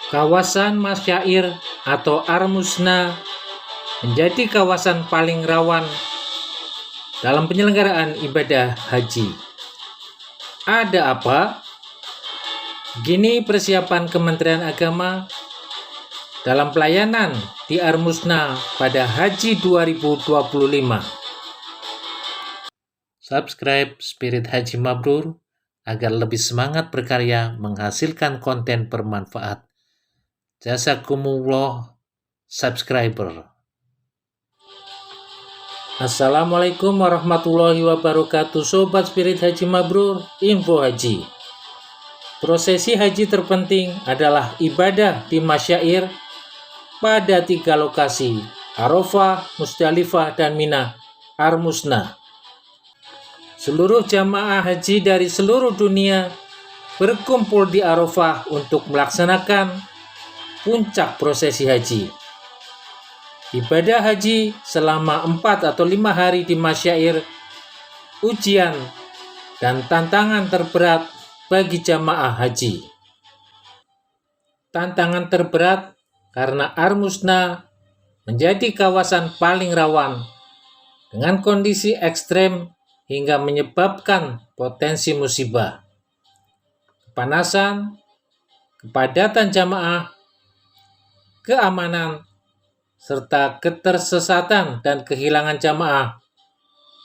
Kawasan Masyair atau Armusna menjadi kawasan paling rawan dalam penyelenggaraan ibadah haji. Ada apa? Gini persiapan Kementerian Agama dalam pelayanan di Armusna pada Haji 2025. Subscribe Spirit Haji Mabrur agar lebih semangat berkarya menghasilkan konten bermanfaat. Jazakumullah subscriber. Assalamualaikum warahmatullahi wabarakatuh. Sobat Spirit Haji Mabrur, info haji. Prosesi haji terpenting adalah ibadah di Masyair pada 3 lokasi, Arafah, Musdalifah, dan Mina, Armusna. Seluruh jamaah haji dari seluruh dunia berkumpul di Arafah untuk melaksanakan puncak prosesi haji. Ibadah haji selama 4 atau 5 hari di Masyair, ujian dan tantangan terberat bagi jamaah haji. Tantangan terberat karena Armusna menjadi kawasan paling rawan dengan kondisi ekstrem hingga menyebabkan potensi musibah, kepanasan, kepadatan jamaah, keamanan, serta ketersesatan dan kehilangan jamaah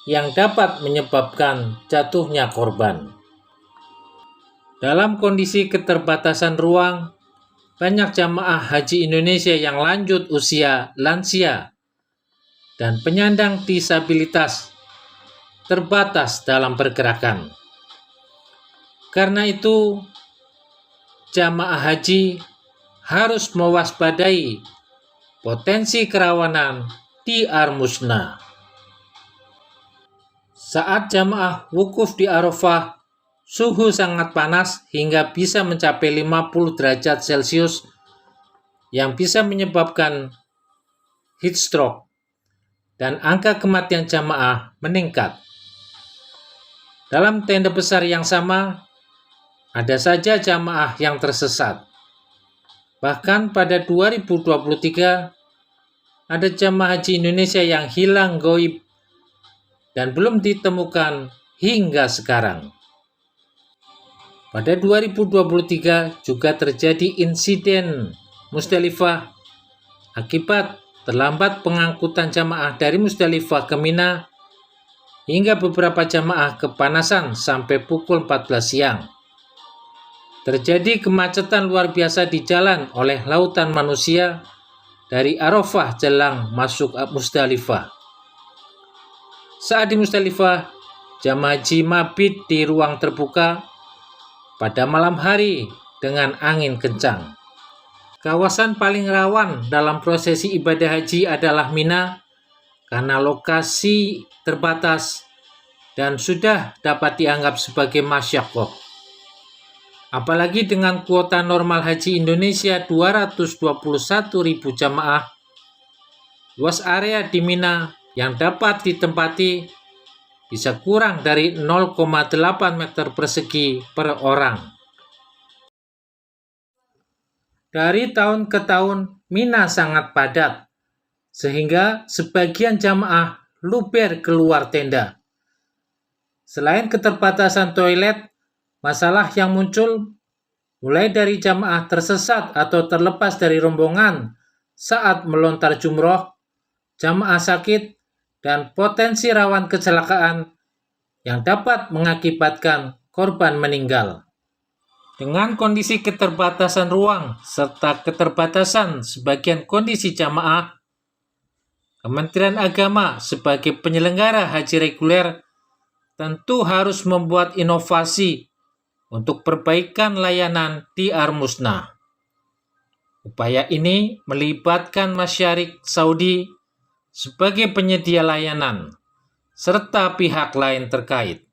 yang dapat menyebabkan jatuhnya korban. Dalam kondisi keterbatasan ruang, banyak jamaah haji Indonesia yang lanjut usia, lansia, dan penyandang disabilitas terbatas dalam pergerakan. Karena itu, jamaah haji harus mewaspadai potensi kerawanan di Armusna. Saat jamaah wukuf di Arafah, suhu sangat panas hingga bisa mencapai 50 derajat Celcius yang bisa menyebabkan heat stroke dan angka kematian jamaah meningkat. Dalam tenda besar yang sama, ada saja jamaah yang tersesat. Bahkan pada 2023, ada jamaah haji Indonesia yang hilang goib dan belum ditemukan hingga sekarang. Pada 2023 juga terjadi insiden Musdalifah akibat terlambat pengangkutan jamaah dari Musdalifah ke Mina hingga beberapa jamaah kepanasan sampai pukul 14 siang. Terjadi kemacetan luar biasa di jalan oleh lautan manusia dari Arafah jelang masuk Musdalifah. Saat di Musdalifah, jamaah haji mabit di ruang terbuka pada malam hari dengan angin kencang. Kawasan paling rawan dalam prosesi ibadah haji adalah Mina karena lokasi terbatas dan sudah dapat dianggap sebagai masyaqqah. Apalagi dengan kuota normal haji Indonesia 221.000 jamaah, luas area di Mina yang dapat ditempati bisa kurang dari 0,8 meter persegi per orang. Dari tahun ke tahun, Mina sangat padat, sehingga sebagian jamaah luber keluar tenda. Selain keterbatasan toilet, masalah yang muncul mulai dari jamaah tersesat atau terlepas dari rombongan saat melontar jumroh, jamaah sakit, dan potensi rawan kecelakaan yang dapat mengakibatkan korban meninggal. Dengan kondisi keterbatasan ruang serta keterbatasan sebagian kondisi jamaah, Kementerian Agama sebagai penyelenggara haji reguler tentu harus membuat inovasi untuk perbaikan layanan di Armusna. Upaya ini melibatkan Masyarik Saudi sebagai penyedia layanan, serta pihak lain terkait.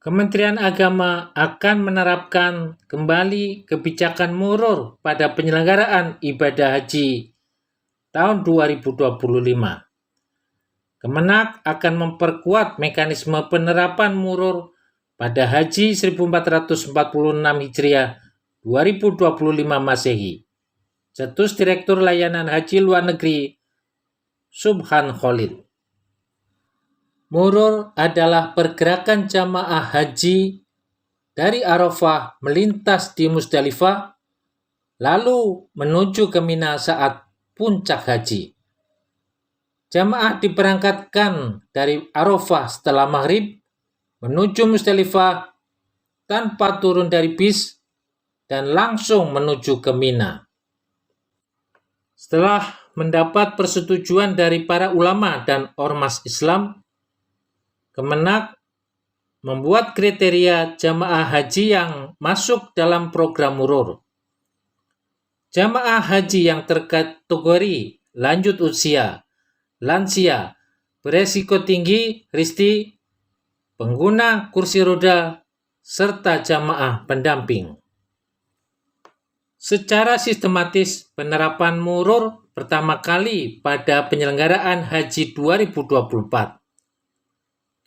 Kementerian Agama akan menerapkan kembali kebijakan murur pada penyelenggaraan ibadah haji tahun 2025. Kemenak akan memperkuat mekanisme penerapan murur pada Haji 1446 Hijriah 2025 Masehi. Cetus Direktur Layanan Haji Luar Negeri Subhan Khalid. Murur adalah pergerakan jamaah haji dari Arafah melintas di Musdalifah lalu menuju ke Mina saat puncak haji. Jamaah diberangkatkan dari Arafah setelah maghrib menuju Musdalifah tanpa turun dari bis dan langsung menuju ke Mina. Setelah mendapat persetujuan dari para ulama dan ormas Islam, Kemenak membuat kriteria jamaah haji yang masuk dalam program Murur. Jamaah haji yang terkategori lanjut usia, lansia, beresiko tinggi, risti, pengguna kursi roda, serta jamaah pendamping. Secara sistematis, penerapan Murur pertama kali pada penyelenggaraan Haji 2024.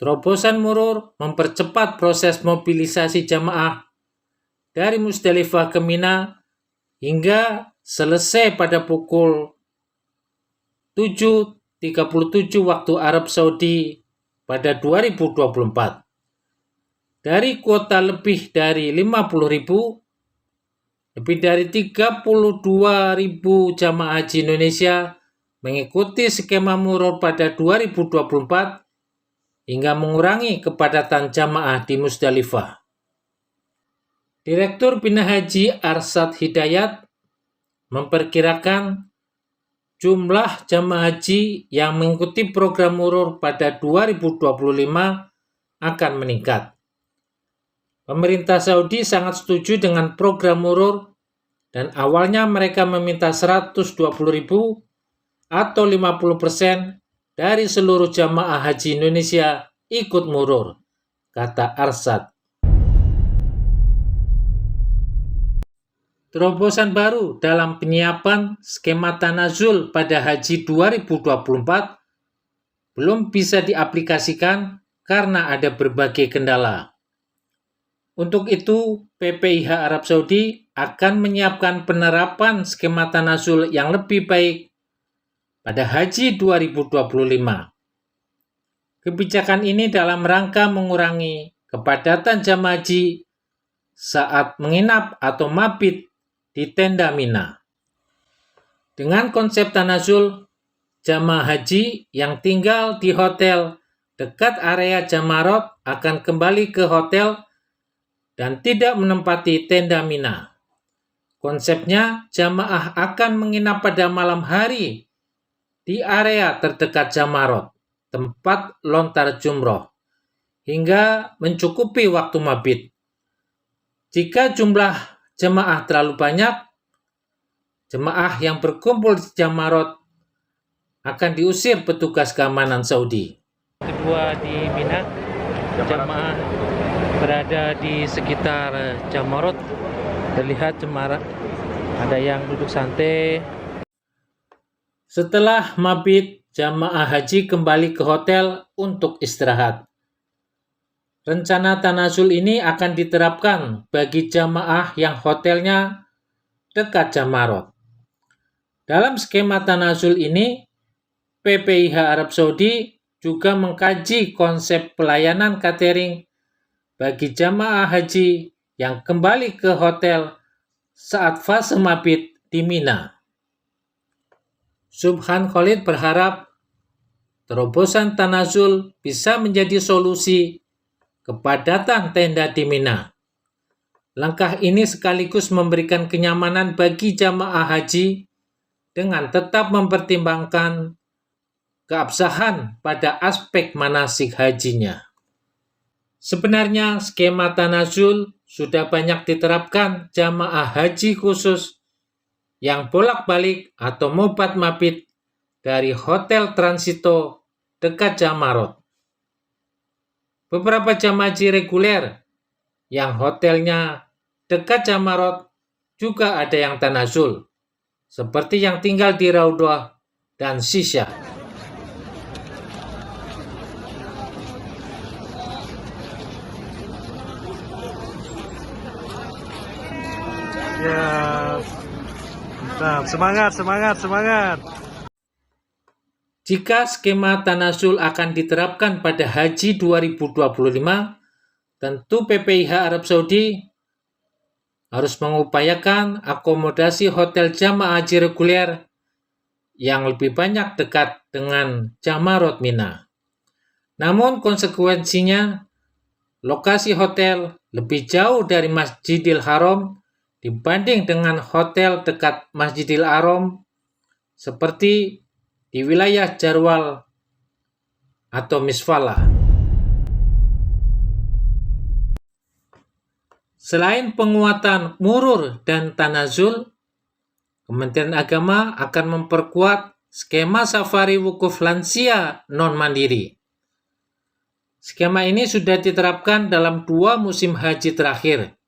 Terobosan Murur mempercepat proses mobilisasi jamaah dari Musdalifah ke Mina hingga selesai pada pukul 7.37 waktu Arab Saudi pada 2024. Dari kuota lebih dari 50.000, lebih dari 32.000 jamaah haji Indonesia mengikuti skema Murur pada 2024 hingga mengurangi kepadatan jamaah di Musdalifah. Direktur Bina Haji Arsyad Hidayat memperkirakan jumlah jamaah haji yang mengikuti program Murur pada 2025 akan meningkat. Pemerintah Saudi sangat setuju dengan program Murur dan awalnya mereka meminta 120.000 atau 50% dari seluruh jamaah haji Indonesia ikut Murur, kata Arsyad. Terobosan baru dalam penyiapan skema tanazul pada Haji 2024 belum bisa diaplikasikan karena ada berbagai kendala. Untuk itu, PPIH Arab Saudi akan menyiapkan penerapan skema tanazul yang lebih baik pada Haji 2025. Kebijakan ini dalam rangka mengurangi kepadatan jamaah haji saat menginap atau mabit di tenda Mina. Dengan konsep tanazul, jamaah haji yang tinggal di hotel dekat area Jamarot akan kembali ke hotel dan tidak menempati tenda Mina. Konsepnya, jamaah akan menginap pada malam hari di area terdekat Jamarot, tempat lontar jumroh, hingga mencukupi waktu mabit. Jika jumlah jemaah terlalu banyak, jemaah yang berkumpul di Jamarot akan diusir petugas keamanan Saudi. Kedua di Mina, jemaah berada di sekitar Jamarot. Terlihat jemaah ada yang duduk santai. Setelah mabit, jamaah haji kembali ke hotel untuk istirahat. Rencana tanazul ini akan diterapkan bagi jamaah yang hotelnya dekat Jamarot. Dalam skema tanazul ini, PPIH Arab Saudi juga mengkaji konsep pelayanan catering bagi jamaah haji yang kembali ke hotel saat fase mabit di Mina. Subhan Khalid berharap terobosan tanazul bisa menjadi solusi kepadatan tenda di Mina. Langkah ini sekaligus memberikan kenyamanan bagi jamaah haji dengan tetap mempertimbangkan keabsahan pada aspek manasik hajinya. Sebenarnya skema tanazul sudah banyak diterapkan jamaah haji khusus yang bolak-balik atau mobat mabit dari hotel transito dekat Jamarot. Beberapa jamaah haji reguler yang hotelnya dekat Jamarot juga ada yang tanazul, seperti yang tinggal di Raudhah dan Sisya. Mantap, semangat. Jika skema Tanazul akan diterapkan pada Haji 2025, tentu PPIH Arab Saudi harus mengupayakan akomodasi hotel jamaah haji reguler yang lebih banyak dekat dengan Jamarot Mina. Namun konsekuensinya, lokasi hotel lebih jauh dari Masjidil Haram dibanding dengan hotel dekat Masjidil Haram seperti di wilayah Jarwal atau Misfalah. Selain penguatan murur dan tanazul, Kementerian Agama akan memperkuat skema safari wukuf lansia non-mandiri. Skema ini sudah diterapkan dalam 2 musim haji terakhir.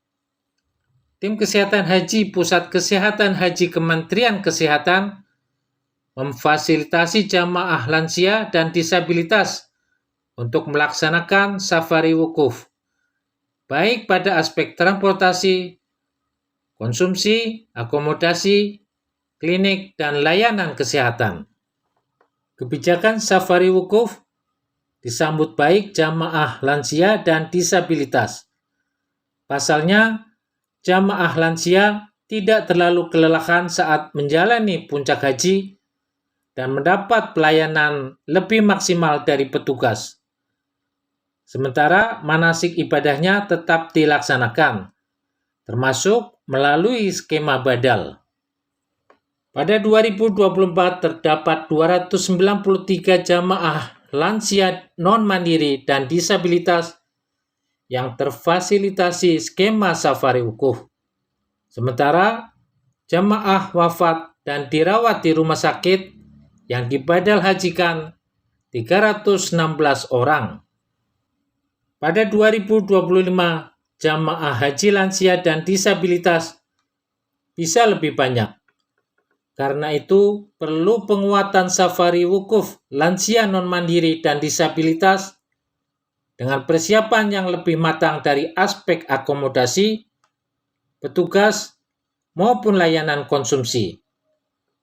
Tim Kesehatan Haji Pusat Kesehatan Haji Kementerian Kesehatan memfasilitasi jamaah lansia dan disabilitas untuk melaksanakan safari wukuf, baik pada aspek transportasi, konsumsi, akomodasi, klinik, dan layanan kesehatan. Kebijakan safari wukuf disambut baik jamaah lansia dan disabilitas. Pasalnya, jamaah lansia tidak terlalu kelelahan saat menjalani puncak haji dan mendapat pelayanan lebih maksimal dari petugas. Sementara manasik ibadahnya tetap dilaksanakan, termasuk melalui skema badal. Pada 2024 terdapat 293 jamaah lansia non-mandiri dan disabilitas yang terfasilitasi skema safari wukuf. Sementara jamaah wafat dan dirawat di rumah sakit yang dibadal hajikan 316 orang. Pada 2025, jamaah haji lansia dan disabilitas bisa lebih banyak. Karena itu, perlu penguatan safari wukuf lansia non-mandiri dan disabilitas dengan persiapan yang lebih matang dari aspek akomodasi, petugas, maupun layanan konsumsi,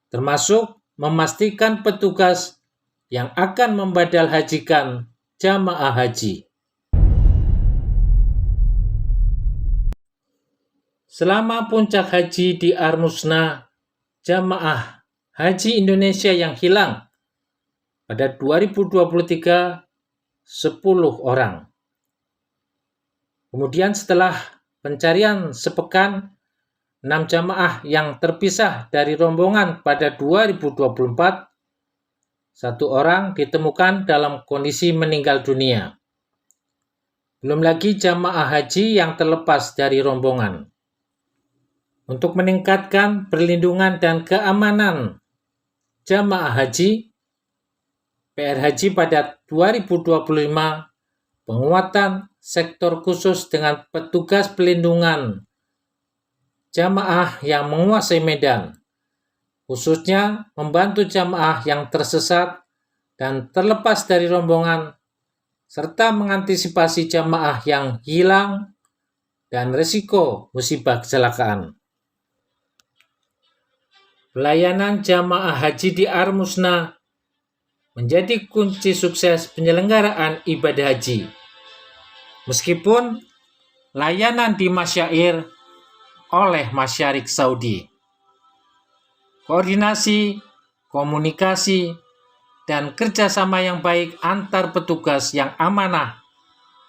termasuk memastikan petugas yang akan membadal hajikan jamaah haji. Selama puncak haji di Armusna, jamaah haji Indonesia yang hilang pada 2023 10 orang. Kemudian setelah pencarian sepekan, 6 jamaah yang terpisah dari rombongan pada 2024, 1 orang ditemukan dalam kondisi meninggal dunia. Belum lagi jamaah haji yang terlepas dari rombongan. Untuk meningkatkan perlindungan dan keamanan jamaah haji, PR Haji pada 2025 penguatan sektor khusus dengan petugas pelindungan jamaah yang menguasai medan, khususnya membantu jamaah yang tersesat dan terlepas dari rombongan, serta mengantisipasi jamaah yang hilang dan risiko musibah kecelakaan. Pelayanan jamaah haji di Armusna menjadi kunci sukses penyelenggaraan ibadah haji. Meskipun layanan di masyair oleh Masyarik Saudi, koordinasi, komunikasi, dan kerjasama yang baik antar petugas yang amanah,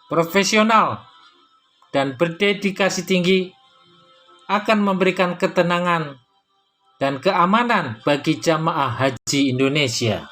profesional, dan berdedikasi tinggi akan memberikan ketenangan dan keamanan bagi jamaah haji Indonesia.